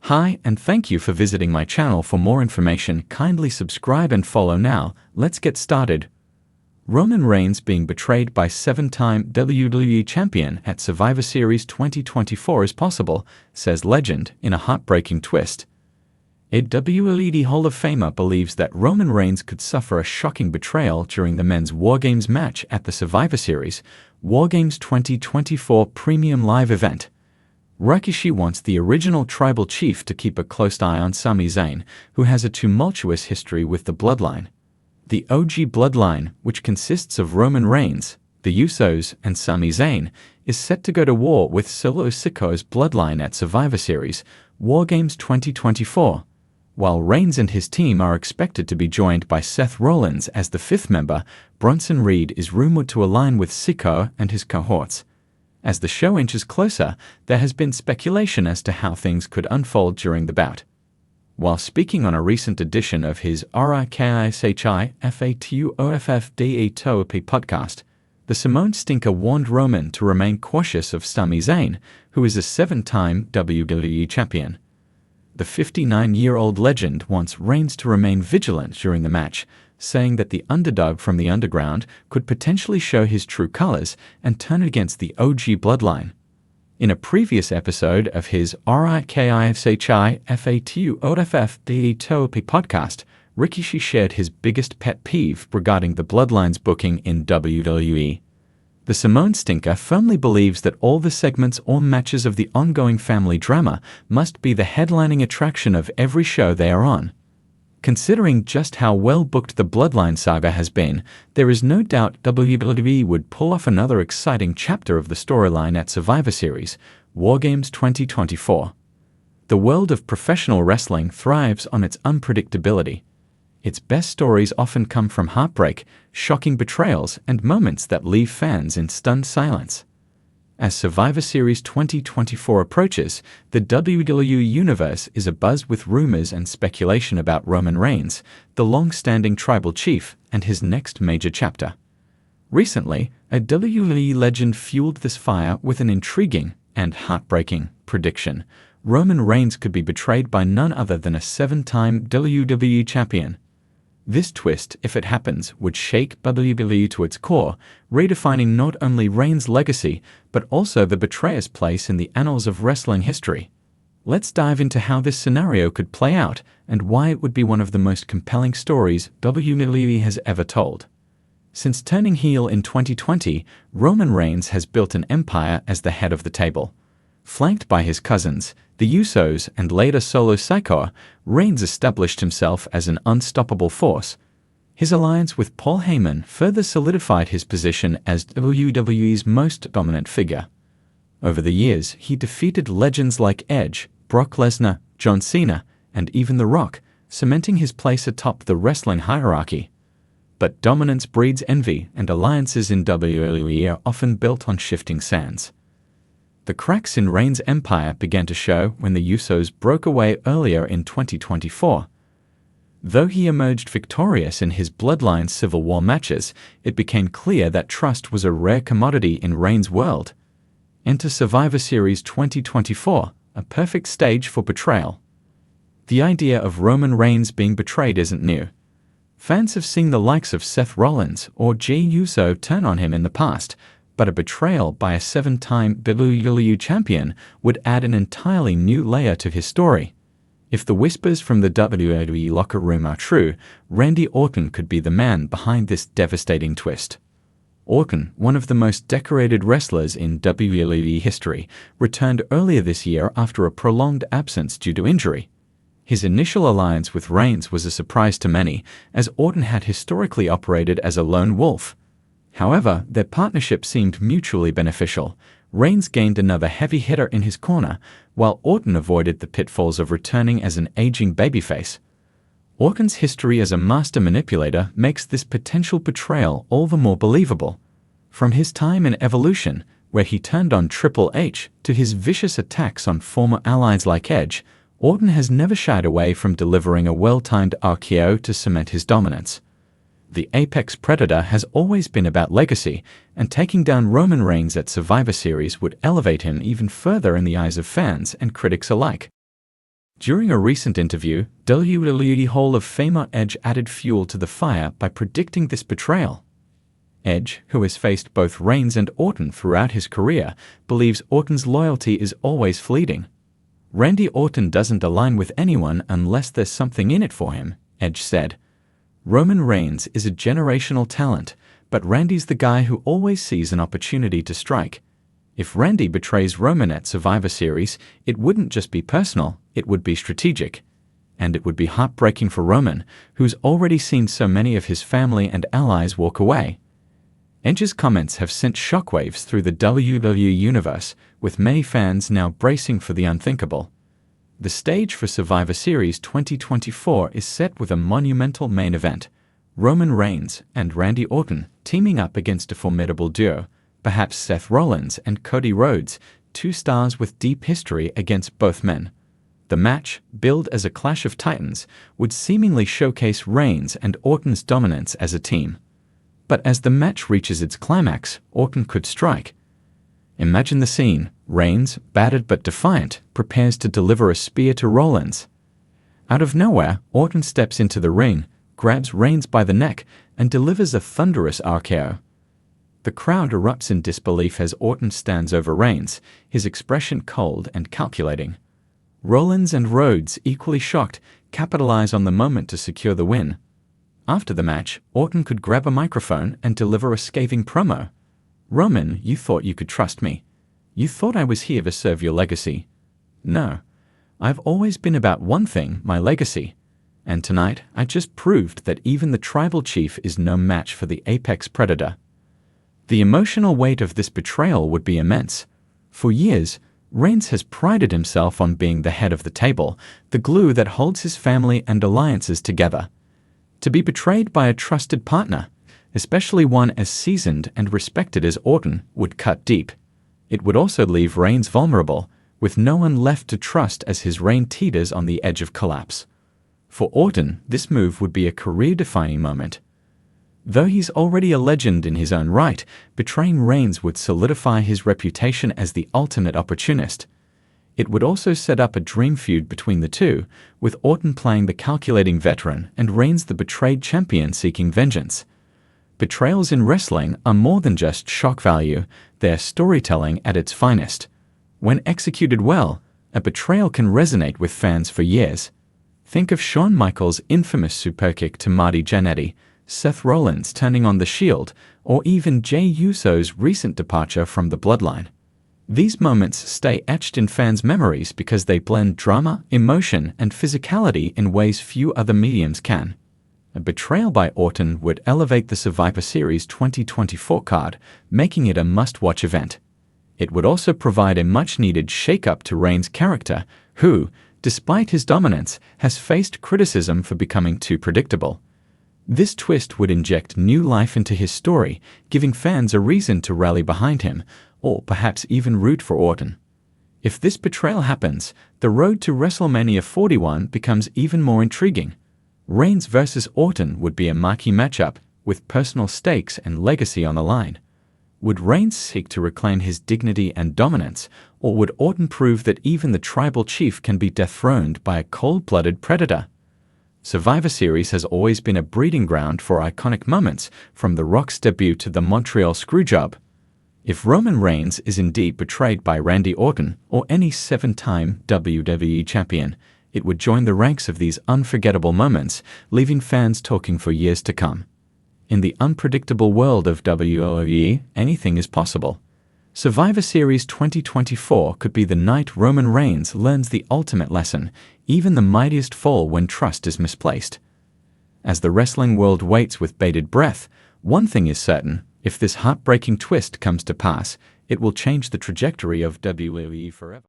Hi, and thank you for visiting my channel. For more information, kindly subscribe and follow now. Let's get started. Roman Reigns being betrayed by seven-time WWE champion at Survivor Series 2024 is possible, says legend, in a heartbreaking twist. A WWE Hall of Famer believes that Roman Reigns could suffer a shocking betrayal during the men's War Games match at the Survivor Series War Games 2024 Premium Live event. Rikishi wants the original tribal chief to keep a close eye on Sami Zayn, who has a tumultuous history with the bloodline. The OG bloodline, which consists of Roman Reigns, the Usos, and Sami Zayn, is set to go to war with Solo Sikoa's bloodline at Survivor Series War Games 2024, while Reigns and his team are expected to be joined by Seth Rollins as the fifth member. Bronson Reed is rumored to align with Sikoa and his cohorts. As the show inches closer, there has been speculation as to how things could unfold during the bout. While speaking on a recent edition of his RIKISHI FATUOFFDE podcast, the Simone Stinker warned Roman to remain cautious of Sami Zayn, who is a seven-time WWE champion. The 59-year-old legend wants Reigns to remain vigilant during the match, saying that the underdog from the underground could potentially show his true colors and turn against the OG bloodline. In a previous episode of his RIKISHI FATUOFFDE podcast, Rikishi shared his biggest pet peeve regarding the bloodline's booking in WWE. The Simone Stinker firmly believes that all the segments or matches of the ongoing family drama must be the headlining attraction of every show they are on. Considering just how well booked the Bloodline saga has been, there is no doubt WWE would pull off another exciting chapter of the storyline at Survivor Series War Games 2024. The world of professional wrestling thrives on its unpredictability. Its best stories often come from heartbreak, shocking betrayals, and moments that leave fans in stunned silence. As Survivor Series 2024 approaches, the WWE Universe is abuzz with rumors and speculation about Roman Reigns, the long-standing tribal chief, and his next major chapter. Recently, a WWE legend fueled this fire with an intriguing and heartbreaking prediction. Roman Reigns could be betrayed by none other than a seven-time WWE champion. This twist, if it happens, would shake WWE to its core, redefining not only Reigns' legacy, but also the betrayer's place in the annals of wrestling history. Let's dive into how this scenario could play out and why it would be one of the most compelling stories WWE has ever told. Since turning heel in 2020, Roman Reigns has built an empire as the head of the table. Flanked by his cousins, the Usos, and later Solo Sikoa, Reigns established himself as an unstoppable force. His alliance with Paul Heyman further solidified his position as WWE's most dominant figure. Over the years, he defeated legends like Edge, Brock Lesnar, John Cena, and even The Rock, cementing his place atop the wrestling hierarchy. But dominance breeds envy, and alliances in WWE are often built on shifting sands. The cracks in Reigns' empire began to show when the Usos broke away earlier in 2024. Though he emerged victorious in his Bloodline Civil War matches, it became clear that trust was a rare commodity in Reigns' world. Enter Survivor Series 2024, a perfect stage for betrayal. The idea of Roman Reigns being betrayed isn't new. Fans have seen the likes of Seth Rollins or Jey Uso turn on him in the past, but a betrayal by a seven-time WWE champion would add an entirely new layer to his story. If the whispers from the WWE locker room are true, Randy Orton could be the man behind this devastating twist. Orton, one of the most decorated wrestlers in WWE history, returned earlier this year after a prolonged absence due to injury. His initial alliance with Reigns was a surprise to many, as Orton had historically operated as a lone wolf. However, their partnership seemed mutually beneficial. Reigns gained another heavy hitter in his corner, while Orton avoided the pitfalls of returning as an aging babyface. Orton's history as a master manipulator makes this potential betrayal all the more believable. From his time in Evolution, where he turned on Triple H, to his vicious attacks on former allies like Edge, Orton has never shied away from delivering a well-timed RKO to cement his dominance. The apex predator has always been about legacy, and taking down Roman Reigns at Survivor Series would elevate him even further in the eyes of fans and critics alike. During a recent interview, WWE Hall of Famer Edge added fuel to the fire by predicting this betrayal. Edge, who has faced both Reigns and Orton throughout his career, believes Orton's loyalty is always fleeting. Randy Orton doesn't align with anyone unless there's something in it for him, Edge said. Roman Reigns is a generational talent, but Randy's the guy who always sees an opportunity to strike. If Randy betrays Roman at Survivor Series, it wouldn't just be personal, it would be strategic. And it would be heartbreaking for Roman, who's already seen so many of his family and allies walk away. Edge's comments have sent shockwaves through the WWE universe, with many fans now bracing for the unthinkable. The stage for Survivor Series 2024 is set with a monumental main event: Roman Reigns and Randy Orton teaming up against a formidable duo, perhaps Seth Rollins and Cody Rhodes, two stars with deep history against both men. The match, billed as a clash of titans, would seemingly showcase Reigns and Orton's dominance as a team. But as the match reaches its climax, Orton could strike. Imagine the scene: Reigns, battered but defiant, prepares to deliver a spear to Rollins. Out of nowhere, Orton steps into the ring, grabs Reigns by the neck, and delivers a thunderous RKO. The crowd erupts in disbelief as Orton stands over Reigns, his expression cold and calculating. Rollins and Rhodes, equally shocked, capitalize on the moment to secure the win. After the match, Orton could grab a microphone and deliver a scathing promo. "Roman, you thought you could trust me. You thought I was here to serve your legacy. No. I've always been about one thing, my legacy. And tonight, I just proved that even the tribal chief is no match for the apex predator." The emotional weight of this betrayal would be immense. For years, Reigns has prided himself on being the head of the table, the glue that holds his family and alliances together. To be betrayed by a trusted partner, especially one as seasoned and respected as Orton, would cut deep. It would also leave Reigns vulnerable, with no one left to trust as his reign teeters on the edge of collapse. For Orton, this move would be a career-defining moment. Though he's already a legend in his own right, betraying Reigns would solidify his reputation as the ultimate opportunist. It would also set up a dream feud between the two, with Orton playing the calculating veteran and Reigns the betrayed champion seeking vengeance. Betrayals in wrestling are more than just shock value, they're storytelling at its finest. When executed well, a betrayal can resonate with fans for years. Think of Shawn Michaels' infamous superkick to Marty Jannetty, Seth Rollins turning on the Shield, or even Jey Uso's recent departure from the Bloodline. These moments stay etched in fans' memories because they blend drama, emotion, and physicality in ways few other mediums can. A betrayal by Orton would elevate the Survivor Series 2024 card, making it a must-watch event. It would also provide a much-needed shake-up to Reigns' character, who, despite his dominance, has faced criticism for becoming too predictable. This twist would inject new life into his story, giving fans a reason to rally behind him, or perhaps even root for Orton. If this betrayal happens, the road to WrestleMania 41 becomes even more intriguing. Reigns versus Orton would be a marquee matchup, with personal stakes and legacy on the line. Would Reigns seek to reclaim his dignity and dominance, or would Orton prove that even the tribal chief can be dethroned by a cold-blooded predator? Survivor Series has always been a breeding ground for iconic moments, from The Rock's debut to the Montreal Screwjob. If Roman Reigns is indeed betrayed by Randy Orton or any seven-time WWE champion, it would join the ranks of these unforgettable moments, leaving fans talking for years to come. In the unpredictable world of WWE, anything is possible. Survivor Series 2024 could be the night Roman Reigns learns the ultimate lesson: even the mightiest fall when trust is misplaced. As the wrestling world waits with bated breath, one thing is certain: if this heartbreaking twist comes to pass, it will change the trajectory of WWE forever.